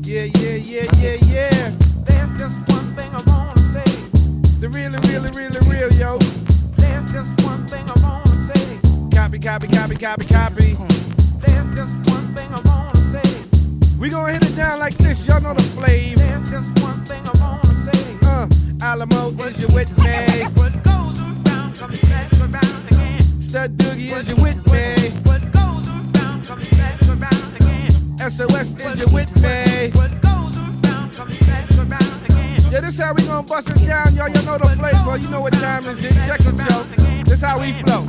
Yeah, yeah, yeah, yeah, yeah. There's just one thing I wanna say. The really, really, really real, yo. There's just one thing I wanna say. Copy, copy, copy, copy, copy. There's just one thing I wanna say. We gonna hit it down like this, y'all know the flavor. There's just one thing I wanna say. Alamo, is you with me? What goes around comes back around again. Stud Doogie, is you with me? What goes around comes back around again. SOS, is you with me? What goes around comes back around again. Yeah, this how we gonna bust it down, y'all. You know the flavor. You know what time is it? Check it, yo. This how we flow.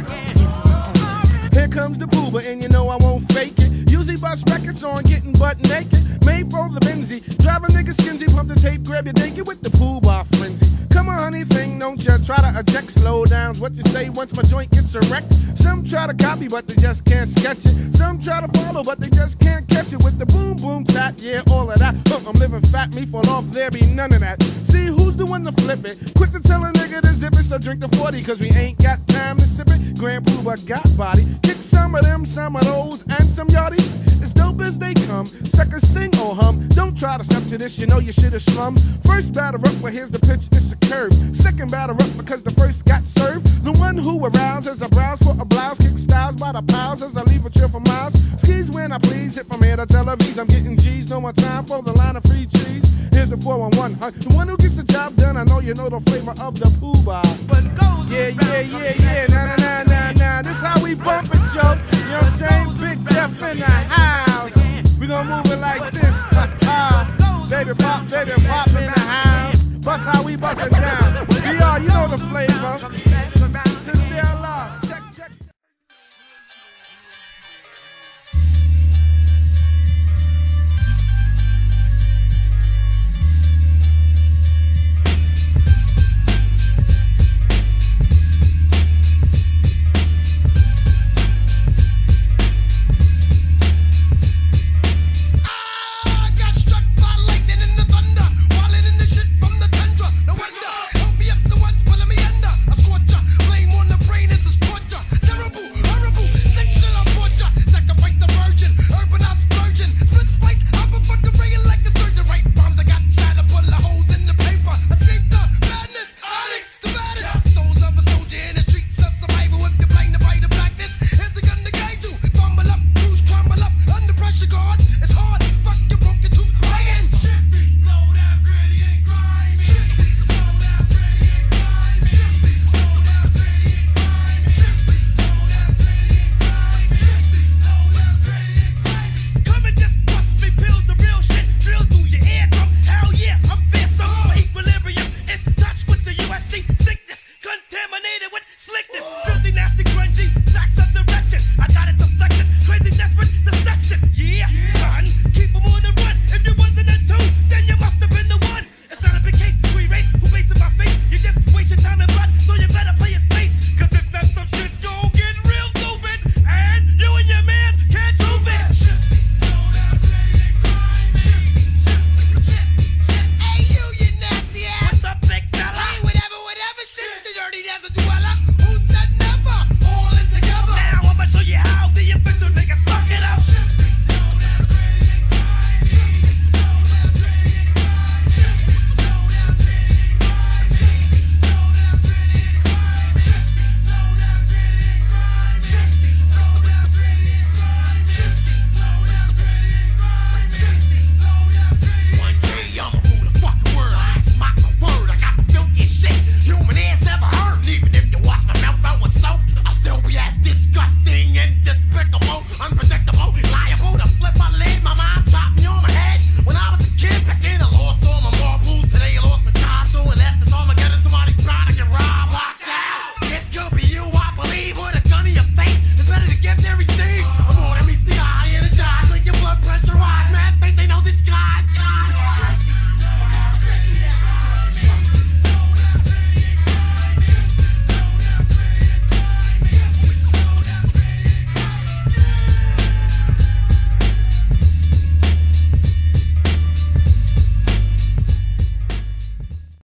Here comes the booba, and you know I won't fake it. Usually bust records on getting butt naked. Made for the Benzie. Drive a nigga skinsy, pump the tape, grab your naked with the pool bar frenzy. Come on, honey, thing, don't ya try to eject slow downs. What you say once my joint gets erect? Some try to copy, but they just can't sketch it. Some try to follow, but they just can't catch it with the boom, boom, tap, yeah, all of that. I'm living fat, me fall off, there be none of that. See who's the one to flip it? Quick to tell a nigga to zip it, so drink the 40, cause we ain't got time to sip it. Grand Pooba got body. Kick some of them, some of those, and some yachty. As dope as they come, suckers sing or hum. Don't try to step to this, you know you shit is slum. First batter up, well here's the pitch, it's a curve. Second batter up because the first got served. The one who arouses a browse for a blouse, kick styles by the piles as I leave a chill for miles. Skis when I please, hit from here to Tel Aviv. I'm getting G's, no more time for the line of free cheese. Here's the 411, huh? The one who gets the job done, I know you know the flavor of the Pooba. Yeah, yeah, yeah, yeah, nah, nah, nah, nah, nah. This how we bump it, yo. You know what I'm saying? Big Jeff in the house. We gonna move it like this, baby pop in the house. Bust how we bust it down. VR, you know the flavor.